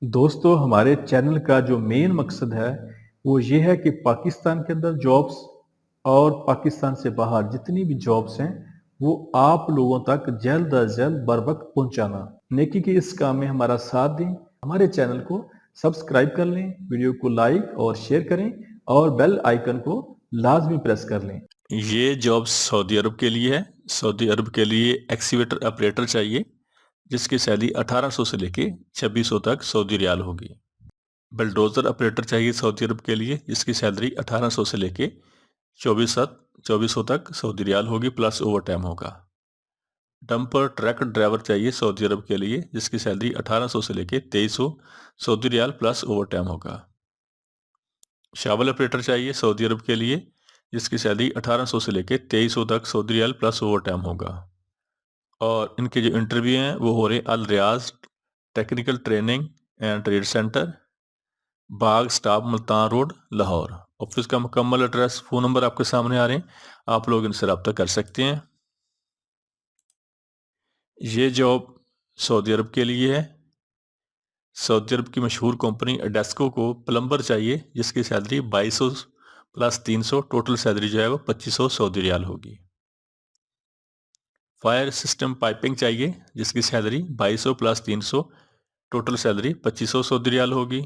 दोस्तों, हमारे चैनल का जो मेन मकसद है वो ये है कि पाकिस्तान के अंदर जॉब्स और पाकिस्तान से बाहर जितनी भी जॉब्स हैं वो आप लोगों तक जल्द अज जल्द बर वक्त पहुंचाना। नेकी के इस काम में हमारा साथ दें, हमारे चैनल को सब्सक्राइब कर लें, वीडियो को लाइक और शेयर करें और बेल आइकन को लाजमी प्रेस कर लें। ये जॉब सऊदी अरब के लिए है। सऊदी अरब के लिए एक्सीवेटर ऑपरेटर चाहिए जिसकी सैलरी 1800 से लेके 2600 तक सऊदी रियाल होगी। बलडोजर ऑपरेटर चाहिए सऊदी अरब के लिए जिसकी सैलरी 1800 से लेके 2400 तक सऊदी रियाल होगी प्लस ओवर टाइम होगा। डंपर ट्रक ड्राइवर चाहिए सऊदी अरब के लिए जिसकी सैलरी 1800 से लेके 2300 Saudi riyal plus overtime होगा। शावल ऑपरेटर चाहिए सऊदी अरब के लिए जिसकी सैलरी 1800 से लेके 2300 तक Saudi riyal plus overtime होगा। और इनके जो इंटरव्यू हैं वो हो रहे हैं Al Riyaz technical training and trade centre, बाग staff, Multan road, Lahore. Office का मुकम्मल एड्रेस, फ़ोन नंबर आपके सामने आ रहे हैं, आप लोग इनसे रब्ता कर सकते हैं। ये जॉब सऊदी अरब के लिए है। सऊदी अरब की मशहूर कंपनी एडेस्को को प्लम्बर चाहिए जिसकी सैलरी 2200 प्लस 300, टोटल सैलरी जो है वो 2500 सऊदी रियाल होगी। फायर सिस्टम पाइपिंग चाहिए जिसकी salary 2200 plus 300, total salary 2500 Saudi riyal होगी।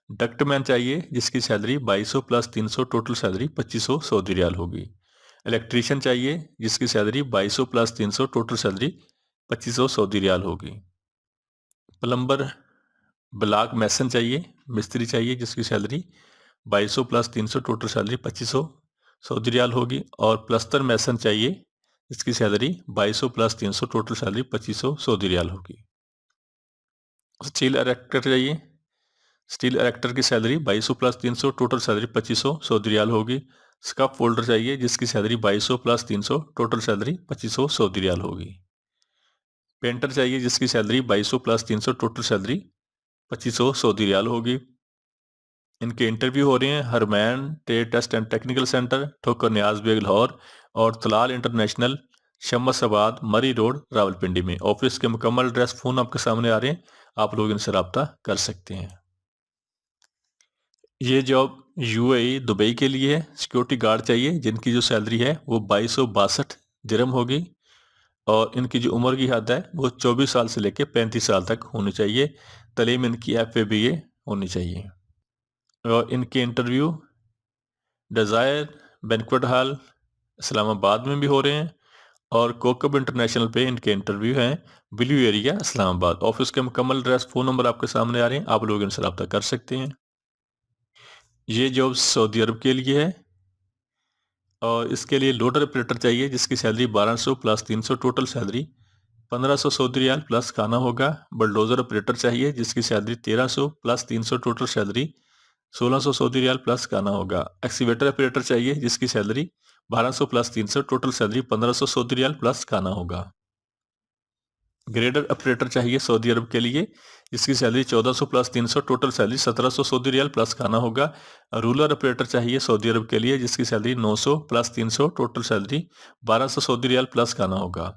डक्टमैन चाहिए जिसकी salary 2200 plus 300, total salary 2500 Saudi riyal होगी। इलेक्ट्रीशियन चाहिए जिसकी salary 2200 plus 300, total salary 2500 Saudi riyal होगी। प्लम्बर ब्लॉक मैसन चाहिए, मिस्त्री चाहिए जिसकी salary 2200 plus 300, total salary 2500 Saudi riyal होगी। और प्लस्तर मैसन चाहिए जिसकी salary 2200 plus 300, total salary 2500 Saudi riyal होगी। स्टील इरेक्टर चाहिए, स्टील इरेक्टर की salary 2200 plus 300, total salary 2500 Saudi riyal होगी। स्कप फोल्डर चाहिए जिसकी salary 2200 plus 300, total salary 2500 Saudi riyal होगी। पेंटर चाहिए जिसकी salary 2200 plus 300, total salary 2500 Saudi riyal होगी। इनके इंटरव्यू हो रहे हैं हरमैन trade test and technical centre, Thokar Niaz bag Lahore और तलाल इंटरनेशनल, शमसाबाद, मरी रोड, रावलपिंडी में। ऑफिस के मुकम्मल एड्रेस, फ़ोन आपके सामने आ रहे हैं, आप लोग इनसे रब्ता कर सकते हैं। ये जॉब यूएई दुबई के लिए है। सिक्योरिटी गार्ड चाहिए जिनकी जो सैलरी है वो 2262 दिरहम होगी और इनकी जो उम्र की हद है वो 24 साल से लेकर 35 साल तक होनी चाहिए। तालीम इनकी FABA होनी चाहिए। और इनके interview desire banquet hall Islamabad में भी हो रहे हैं और कोकब इंटरनेशनल पे इनके इंटरव्यू हैं ब्लू एरिया इस्लामाबाद। ऑफिस के मुकम्मल एड्रेस, फ़ोन नंबर आपके सामने आ रहे हैं, आप लोग इनसे रब्ता कर सकते हैं। ये जॉब सऊदी अरब के लिए है और इसके लिए लोडर ऑपरेटर चाहिए जिसकी salary 1200 plus 300, total salary 1500 Saudi riyal plus खाना होगा। बलडोजर ऑपरेटर चाहिए जिसकी salary 1300 plus 300, total salary 1600 Saudi riyal plus खाना होगा। एक्सीवेटर ऑपरेटर चाहिए जिसकी salary 1200 plus 300, total salary 1500 Saudi riyal plus खाना होगा। ग्रेडर ऑपरेटर चाहिए सऊदी अरब के लिए जिसकी salary 1400 plus 300, total salary 1700 Saudi riyal plus खाना होगा। रूलर ऑपरेटर चाहिए सऊदी अरब के लिए जिसकी salary 900 plus 300, total salary 1200 Saudi riyal plus खाना होगा।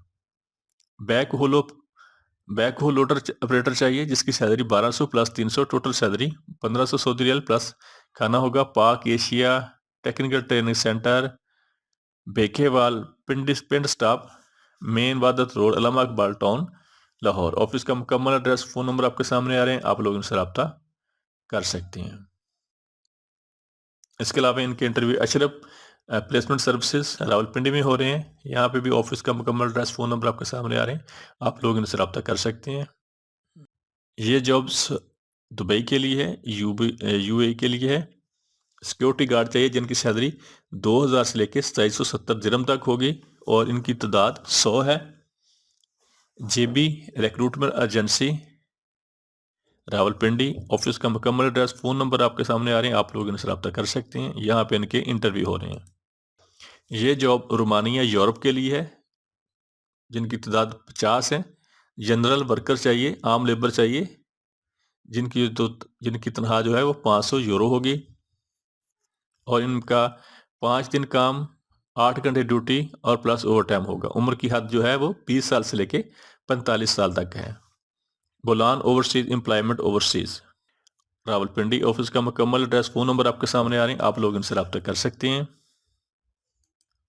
बैक हो लोडर ऑपरेटर चाहिए जिसकी salary 1200 plus 300, total salary 1500 Saudi riyal plus खाना होगा। Pak Asia technical training centre, Bekhewal, Pind staff, main वादत road, Allama Iqbal town, Lahore. Office का मुकम्मल एड्रेस, फ़ोन नंबर आपके सामने आ रहे हैं, आप लोग इनसे रब्ता कर सकते हैं। इसके अलावा इनके interview Ashraf placement services Rawalpindi में हो रहे हैं। यहाँ पे भी ऑफिस का मुकम्मल एड्रेस, फ़ोन नंबर आपके सामने आ रहे हैं, आप लोग इनसे रब्ता कर सकते हैं। ये जॉब्स दुबई के लिए है, UAE के लिए है। सिक्योरिटी गार्ड चाहिए जिनकी सैलरी 2000 से लेकर 2770 दिरहम तक होगी और इनकी तादाद 100 है। JB recruitment agency Rawalpindi. Office का मुकम्मल एड्रेस, फ़ोन नंबर आपके सामने आ रहे हैं, आप लोग इनसे रब्ता कर सकते हैं। यहाँ पे इनके इंटरव्यू हो रहे हैं। ये जॉब रोमानिया यूरोप के लिए है जिनकी तादाद 50 है। जनरल वर्कर चाहिए, आम लेबर चाहिए जिनकी तनख्वाह जो है वो 500 यूरो होगी और इनका 5 दिन काम, 8 घंटे ड्यूटी और प्लस ओवर टाइम होगा। उम्र की हद जो है वो 20 साल से लेके 45 साल तक है। Golan overseas employment overseas. Rawalpindi. Office का मुकम्मल एड्रेस, फ़ोन नंबर आपके सामने आ रहे हैं, आप लोग इनसे रब्ता कर सकते हैं।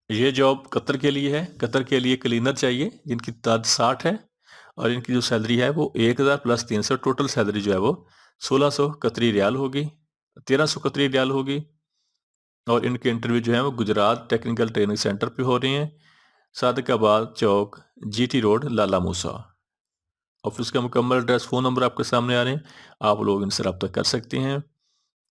ये जॉब कतर के लिए है। कतर के लिए क्लीनर चाहिए जिनकी तादाद 60 है और इनकी जो सैलरी है वो 1000 प्लस 300, टोटल सैलरी जो है वो 1600 कतरी रियाल होगी, 1300 कतरी रियाल होगी। और इनके इंटरव्यू जो है वो गुजरात टेक्निकल ट्रेनिंग सेंटर पे हो रहे हैं, सादिकाबाद चौक, जीटी रोड, लाला मूसा। ऑफिस का मुकम्मल एड्रेस, फ़ोन नंबर आपके सामने आ रहे हैं, आप लोग इनसे रब्ता कर सकते हैं।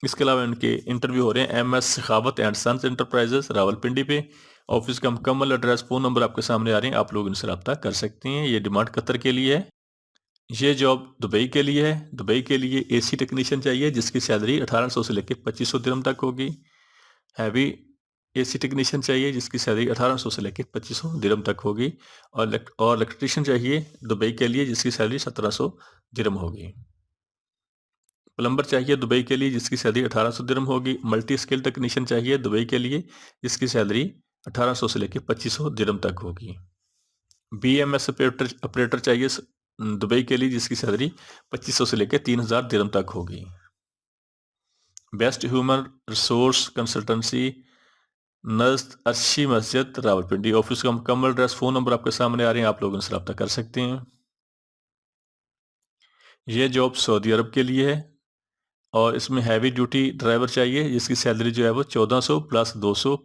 इसके अलावा इनके इंटरव्यू हो रहे हैं M S Sakhawat and sons enterprises Rawalpindi पे। ऑफिस का मुकम्मल एड्रेस, फ़ोन नंबर आपके सामने आ रहे हैं, आप लोग इनसे रब्ता कर सकते हैं। ये डिमांड कतर के लिए है। ये जॉब दुबई के लिए है। दुबई के लिए एसी टेक्नीशियन चाहिए जिसकी सैलरी 1800 से लेकर 2500 दिरहम तक होगी। हैवी एसी टेक्नीशियन चाहिए जिसकी सैलरी 1800 से लेकर 2500 दिरहम तक होगी। और इलेक्ट्रीशियन चाहिए दुबई के लिए जिसकी सैलरी 1700 दिरहम होगी। प्लम्बर चाहिए दुबई के लिए जिसकी सैलरी 1800 दिरहम होगी। मल्टी स्किल टेक्नीशियन चाहिए दुबई के लिए जिसकी सैलरी 1800 से लेकर 2500 दिरहम तक होगी। बीएमएस ऑपरेटर चाहिए दुबई के लिए जिसकी सैलरी 2500 से लेकर 3000 दिरहम तक होगी। बेस्ट ह्यूमन रिसोर्स कंसल्टेंसी नज़द अर्शी मस्जिद रावलपिंडी। ऑफिस का मुकम्मल एड्रेस, फ़ोन नंबर आपके सामने आ रहे हैं, आप लोग इनसे रब्ता कर सकते हैं। ये जॉब सऊदी अरब के लिए है और इसमें हैवी ड्यूटी ड्राइवर चाहिए जिसकी सैलरी जो है वो 1400 प्लस 200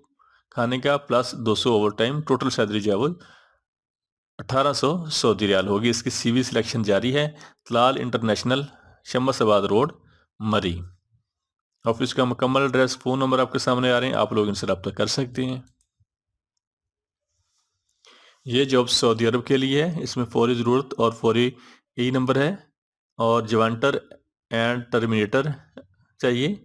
खाने का plus 200 over time, total salary जो है वो 1800 सऊदी रियाल होगी। इसकी सीवी सिलेक्शन जारी है। तलाल इंटरनेशनल, शमसाबाद रोड, मरी। ऑफिस का मुकम्मल एड्रेस, फ़ोन नंबर आपके सामने आ रहे हैं, आप लोग इनसे रब्ता कर सकते हैं। ये जॉब सऊदी अरब के लिए है। इसमें फौरी ज़रूरत और फौरी ई नंबर है और जवांटर एंड टर्मिनेटर चाहिए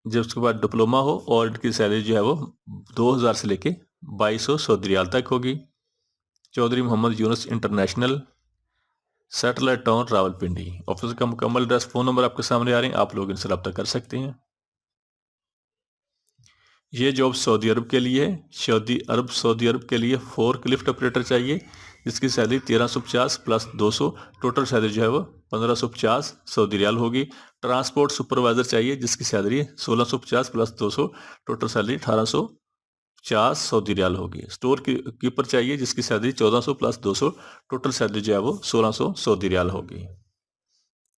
जब उसके बाद डिप्लोमा हो और इनकी सैलरी जो है वो 2000 से लेके 2200 सऊदी रियाल तक होगी। Chaudhry Mohammad Younus international, satellite town Rawalpindi. Office का मुकम्मल एड्रेस, फ़ोन नंबर आपके सामने आ रहे हैं, आप लोग इनसे रब्ता कर सकते हैं। ये जॉब सऊदी अरब के लिए है। सऊदी अरब के लिए फोर्क लिफ्ट ऑपरेटर चाहिए जिसकी सैलरी 1350 प्लस 200, टोटल सैलरी जो है वो 1550 सऊदी रियाल होगी। ट्रांसपोर्ट सुपरवाइजर चाहिए जिसकी salary 1650 plus 200, total salary 1850 Saudi riyal होगी। स्टोर कीपर चाहिए जिसकी सैलरी 1400 प्लस 200, टोटल सैलरी जो है वो 1600 सऊदी रियाल होगी।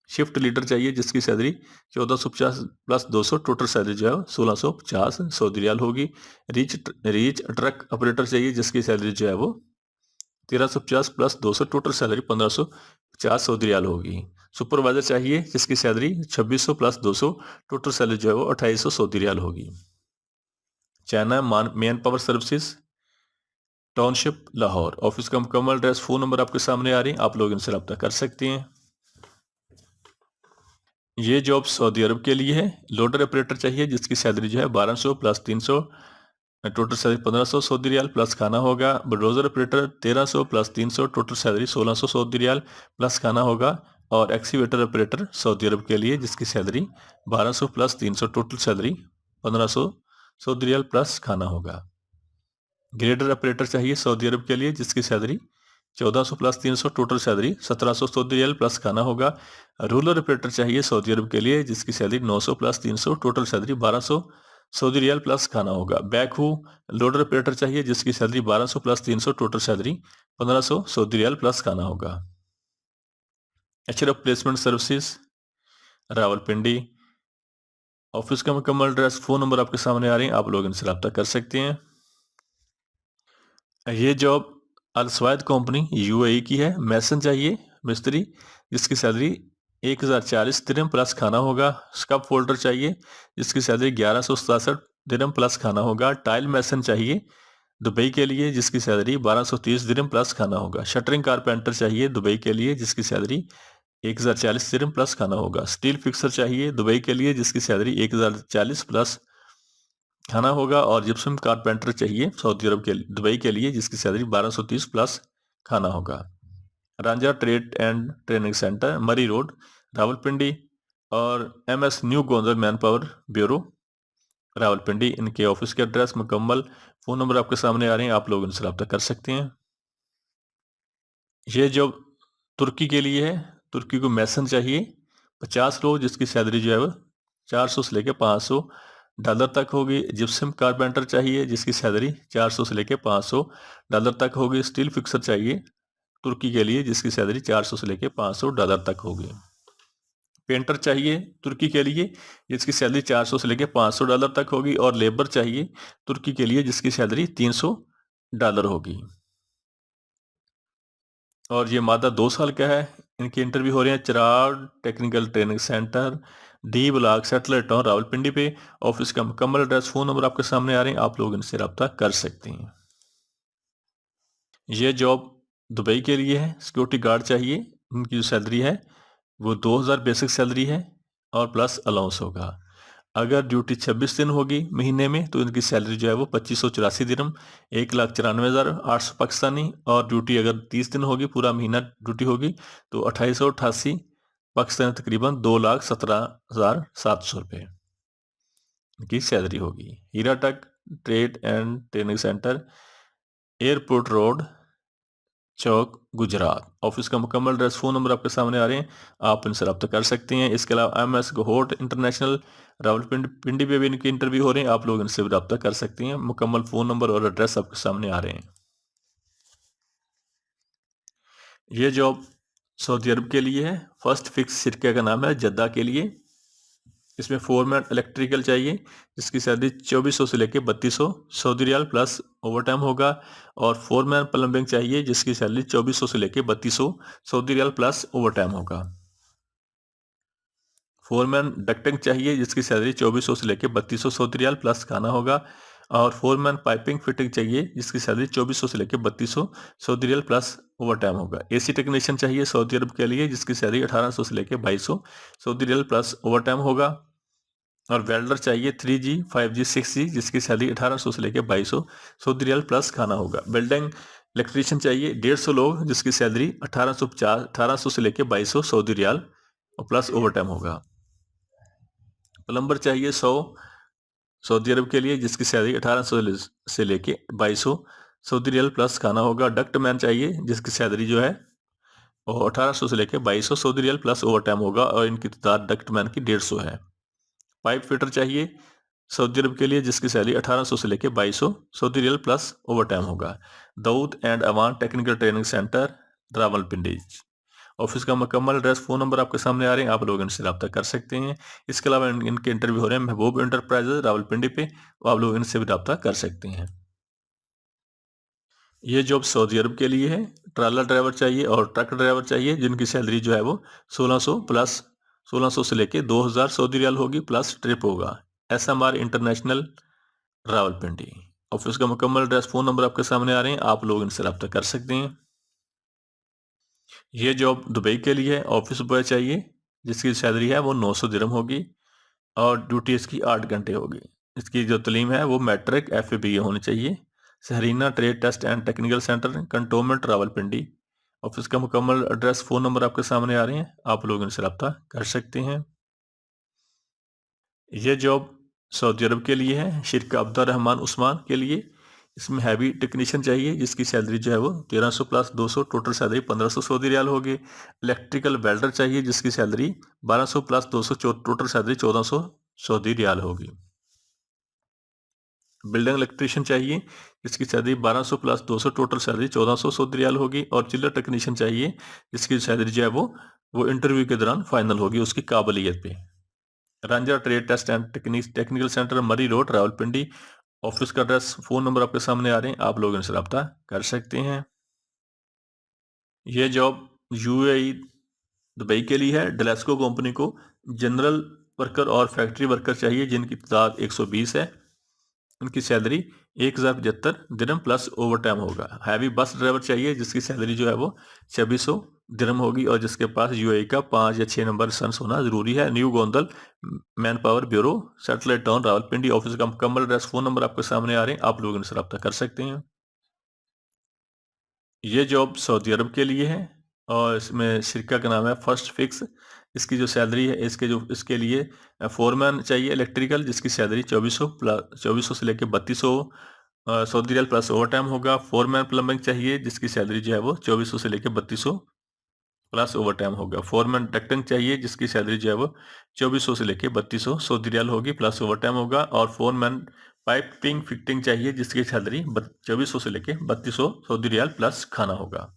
शिफ्ट लीडर चाहिए जिसकी सैलरी 1450 प्लस 200, टोटल सैलरी जो है 1650 सऊदी रियाल होगी। रीच ट्रक ऑपरेटर चाहिए जिसकी सैलरी जो है वो 1350 plus 200, total salary 1550 Saudi riyal होगी। सुपरवाइजर चाहिए जिसकी सैलरी 2600 प्लस 200, टोटल सैलरी जो है वो 2800 सऊदी रियाल होगी। China man power services, township, Lahore. Office का मुकम्मल एड्रेस, फ़ोन नंबर आपके सामने आ रही हैं, आप लोग इनसे रब्ता कर सकते हैं। ये जॉब सऊदी अरब के लिए है। लोडर ऑपरेटर चाहिए जिसकी सैलरी जो है 1200 plus 300, total salary 1500 Saudi riyal plus खाना होगा। Bulldozer operator 1300 plus 300, total salary 1600 Saudi riyal plus खाना होगा। और एक्सीवेटर ऑपरेटर सऊदी अरब के लिए जिसकी salary 1200 plus 300, total salary 1500 Saudi riyal plus खाना होगा। ग्रेडर ऑपरेटर चाहिए सऊदी अरब के लिए जिसकी salary 1400 plus 300, total salary 1700 Saudi riyal plus खाना होगा। रूलर ऑपरेटर चाहिए सऊदी अरब के लिए जिसकी salary 900 plus 300, total salary 1200 Saudi riyal plus खाना होगा। बैकहू लोडर ऑपरेटर चाहिए जिसकी salary 1200 plus 300, total salary 1500 Saudi riyal plus खाना होगा। HR placement services Rawalpindi. Office का मुकम्मल एड्रेस, फ़ोन नंबर आपके सामने आ रहे हैं, आप लोग इनसे रब्ता कर सकते हैं। ये जॉब अलसवाद कंपनी यूएई की है। मैसन चाहिए मिस्त्री जिसकी सैलरी 1040 दिरहम प्लस खाना होगा। स्कप फोल्डर चाहिए जिसकी सैलरी 1167 दिरहम प्लस खाना होगा। टाइल मैसन चाहिए दुबई के लिए जिसकी सैलरी 1230 दिरहम प्लस खाना होगा। शटरिंग कारपेंटर चाहिए दुबई के लिए जिसकी सैलरी 1040 दिरहम प्लस खाना होगा। स्टील फिक्सर चाहिए दुबई के लिए जिसकी सैलरी 1040 प्लस खाना होगा। और जिप्सम कारपेंटर चाहिए सऊदी अरब के दुबई के लिए जिसकी सैलरी 1230 प्लस खाना होगा। Ranjha trade and training centre, Murree road, Rawalpindi. और MS new Gondar man power bureau Rawalpindi. इनके ऑफिस के एड्रेस, मुकम्मल फ़ोन नंबर आपके सामने आ रहे हैं, आप लोग इनसे रब्ता कर सकते हैं। ये जॉब तुर्की के लिए है। तुर्की को मैसन चाहिए 50 लोग जिसकी सैलरी जो है वो 400 से लेके $500 तक होगी। जिप्सम कारपेंटर चाहिए जिसकी सैलरी 400 से लेके $500 तक होगी। स्टील फिक्सर चाहिए तुर्की के लिए जिसकी सैलरी 400 से लेके $500 तक होगी। पेंटर चाहिए तुर्की के लिए जिसकी सैलरी 400 से लेके $500 तक होगी। और लेबर चाहिए तुर्की के लिए जिसकी सैलरी $300 होगी। और ये मादा 2 साल का है। इनके इंटरव्यू हो रहे हैं Chirag technical training centre, D block, satellite town, Rawalpindi पे। ऑफिस का मुकम्मल एड्रेस, फ़ोन नंबर आपके सामने आ रहे हैं, आप लोग इनसे रब्ता कर सकते हैं। ये जॉब दुबई के लिए है। सिक्योरिटी गार्ड चाहिए। इनकी जो सैलरी है वो 2000 बेसिक सैलरी है और प्लस अलाउंस होगा। अगर ड्यूटी 26 दिन होगी महीने में तो इनकी सैलरी जो है वो 2584 दिरहम, 1,94,800 पाकिस्तानी। और ड्यूटी अगर 30 दिन होगी, पूरा महीना ड्यूटी होगी, तो 2888 पाकिस्तानी, तकरीबन 2,17,700 रुपये की सैलरी होगी। हीराटक trade and training centre, airport road, चौक, गुजरात। ऑफिस का मुकम्मल एड्रेस, फ़ोन नंबर आपके सामने आ रहे हैं, आप इनसे रब्ता कर सकते हैं। इसके अलावा MS गहोट इंटरनेशनल रावलपिंडी पे भी इनके इंटरव्यू हो रहे हैं, आप लोग इनसे भी रब्ता कर सकते हैं। मुकम्मल फ़ोन नंबर और एड्रेस आपके सामने आ रहे हैं। ये जॉब सऊदी अरब के लिए है। फर्स्ट फिक्स शिरका का नाम है, जद्दा के लिए। इसमें फोरमैन इलेक्ट्रिकल चाहिए जिसकी सैलरी 2400 से लेके 3200 Saudi riyal plus overtime होगा। और फोरमैन प्लम्बिंग चाहिए जिसकी सैलरी 2400 से लेके 3200 Saudi riyal plus overtime होगा। फोरमैन डक्टिंग चाहिए जिसकी सैलरी 2400 से लेके 3200 सऊदी रियाल प्लस खाना होगा। और फोरमैन पाइपिंग फिटिंग चाहिए जिसकी सैलरी 2400 से लेके 3200 Saudi riyal plus overtime होगा। AC टेक्नीशियन चाहिए सऊदी अरब के लिए जिसकी सैलरी 1800 से लेके 2200 Saudi riyal plus overtime होगा। और वेल्डर चाहिए 3G 5G 6G जिसकी सैलरी 1800 से लेके 2200 सऊदी रियाल प्लस खाना होगा। बिल्डिंग इलेक्ट्रीशियन चाहिए 150 लोग जिसकी सैलरी 1800 से लेके 2200 सऊदी रियाल और प्लस ओवर टाइम होगा। प्लम्बर चाहिए 100 सऊदी अरब के लिए जिसकी सैलरी 1800 से लेके 2200 सऊदी रियाल प्लस खाना होगा। डक्ट मैन चाहिए जिसकी सैलरी जो है वो 1800 से लेके 2200 Saudi riyal plus overtime होगा। और इनकी तादाद डक्ट मैन की 150 है। पाइप फिटर चाहिए सऊदी अरब के लिए जिसकी सैलरी 1800 से लेके 2200 Saudi riyal plus overtime होगा। Daud and Awan technical training centre, Rawalpindi. Office का मुकम्मल एड्रेस, फ़ोन नंबर आपके सामने आ रहे हैं, आप लोग इनसे रब्ता कर सकते हैं। इसके अलावा इनके इंटरव्यू हो रहे हैं महबूब इंटरप्राइजेज रावलपिंडी पे, आप लोग इनसे भी रब्ता कर सकते हैं। ये जॉब सऊदी अरब के लिए है। ट्राला ड्राइवर चाहिए और ट्रक ड्राइवर चाहिए जिनकी सैलरी जो है वो 1600 से लेके 2000 सऊदी रियाल होगी प्लस ट्रिप होगा। SMR international, Rawalpindi. ऑफिस का मुकम्मल एड्रेस, फ़ोन नंबर आपके सामने आ रहे हैं, आप लोग इनसे रब्ता कर सकते हैं। ये जॉब दुबई के लिए है। ऑफिस बॉय चाहिए जिसकी सैलरी है वो 900 दिरहम होगी और ड्यूटी इसकी 8 घंटे होगी। इसकी जो तलीम है वो मैट्रिक FABA होनी चाहिए। सहरीना trade test and technical centre, cantonment, Rawalpindi. Office का मुकम्मल एड्रेस, फ़ोन नंबर आपके सामने आ रहे हैं, आप लोग इनसे रब्ता कर सकते हैं। ये जॉब सऊदी अरब के लिए है। शिरका अब्दुल रहमान उस्मान के लिए। इसमें हैवी टेक्नीशियन चाहिए जिसकी सैलरी जो है वो 1300 plus 200, total salary 1500 Saudi riyal होगी। इलेक्ट्रिकल वेल्डर चाहिए जिसकी salary 1200 plus 200, total salary 1400 Saudi riyal होगी। बिल्डिंग इलेक्ट्रीशियन चाहिए जिसकी salary 1200 plus 200, total salary 1400 Saudi riyal होगी। और चिल्लर टेक्नीशियन चाहिए जिसकी सैलरी जो है वो इंटरव्यू के दौरान फाइनल होगी उसकी काबिलियत पे। Ranja trade test and technical centre, Murree road, Rawalpindi. Office का एड्रेस, फ़ोन नंबर आपके सामने आ रहे हैं, आप लोग इनसे रब्ता कर सकते हैं। ये जॉब UAE दुबई के लिए है। डेलेस्को कंपनी को जनरल वर्कर और फैक्ट्री वर्कर चाहिए जिनकी तादाद 120 है। उनकी सैलरी 1075 दिरहम प्लस ओवर टाइम होगा। हैवी बस ड्राइवर चाहिए जिसकी सैलरी जो है वो 2600 दिरहम होगी और जिसके पास UAE का 5 या 6 नंबर लाइसेंस होना जरूरी है। New Gondal man power bureau, satellite town, Rawalpindi. Office का मुकम्मल एड्रेस, फ़ोन नंबर आपके सामने आ रहे हैं, आप लोग इनसे रब्ता कर सकते हैं। ये जॉब सऊदी अरब के लिए है और इसमें शिरका का नाम है फर्स्ट फिक्स। इसकी जो सैलरी है इसके लिए फोरमैन चाहिए इलेक्ट्रिकल जिसकी सैलरी 2400 से लेकर 3200 Saudi riyal plus overtime होगा। फोरमैन प्लम्बिंग चाहिए जिसकी सैलरी जो है वो 2400 से लेकर 3200 प्लस ओवर टाइम होगा। फोरमैन डक्टिंग चाहिए जिसकी सैलरी जो है वो 2400 से लेके 3200 सऊदी रियाल होगी, प्लस ओवर टाइम होगा। और फोरमैन पाइपिंग फिटिंग चाहिए जिसकी सैलरी 2400 से लेके 3200 सऊदी रियाल प्लस खाना होगा।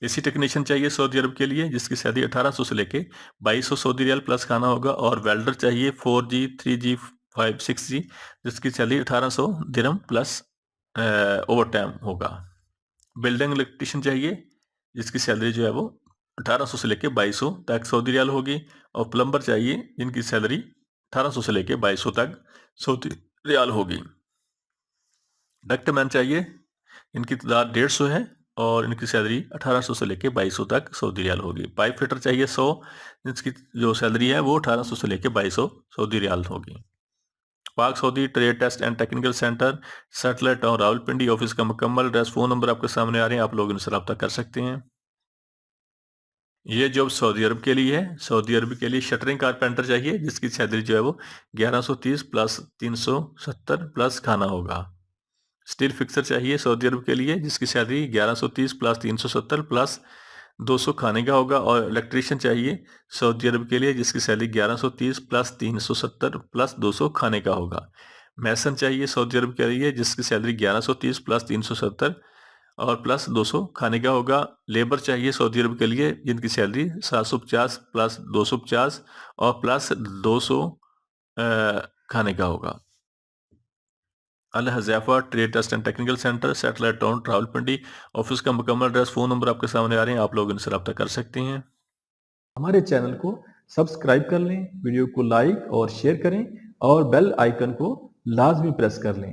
एसी टेक्नीशियन चाहिए सऊदी अरब के लिए जिसकी सैलरी 1800 से लेके 2200 सऊदी रियाल प्लस खाना होगा। और वेल्डर चाहिए 4G 3G 5 6G जिसकी सैलरी 1800 दिरहम प्लस ओवर टाइम होगा। बिल्डिंग इलेक्ट्रिशियन चाहिए जिसकी सैलरी जो है वो 1800 से लेके 2200 तक सऊदी रियाल होगी। और प्लम्बर चाहिए जिनकी सैलरी 1800 से लेके 2200 तक सऊदी रियाल होगी। डक्टमैन चाहिए, इनकी तादाद 150 है और इनकी सैलरी 1800 से लेके 2200 तक सऊदी रियाल होगी। पाइप फिटर चाहिए 100, जिसकी जो सैलरी है वो 1800 से लेके 2200 सऊदी रियाल होगी। Pak Saudi trade test and technical centre, satellite town Rawalpindi, office का मुकम्मल एड्रेस, फ़ोन नंबर आपके सामने आ रहे हैं, आप लोग इनसे रब्ता कर सकते हैं। ये जॉब सऊदी अरब के लिए है। सऊदी अरब के लिए शटरिंग कारपेंटर चाहिए जिसकी सैलरी जो है वो 1130 प्लस 370 प्लस खाना होगा। स्टील फिक्सर चाहिए सऊदी अरब के लिए जिसकी सैलरी 1130 प्लस 370 प्लस 200 खाने का होगा। और इलेक्ट्रीशियन चाहिए सऊदी अरब के लिए जिसकी सैलरी 1130 प्लस 370 प्लस 200 खाने का होगा। मैसन चाहिए सऊदी अरब के लिए जिसकी सैलरी 1130 प्लस 370 और प्लस 200 खाने का होगा। लेबर चाहिए सऊदी अरब के लिए जिनकी सैलरी 750 प्लस 250 और प्लस 200 खाने का होगा। Al Huzaifa trade test and technical centre, satellite town Rawalpindi, office का मुकम्मल एड्रेस, फ़ोन नंबर आपके सामने आ रहे हैं, आप लोग इनसे रब्ता कर सकते हैं। हमारे चैनल को सब्सक्राइब कर लें, वीडियो को लाइक और शेयर करें और बेल आइकन को लाजमी प्रेस कर लें।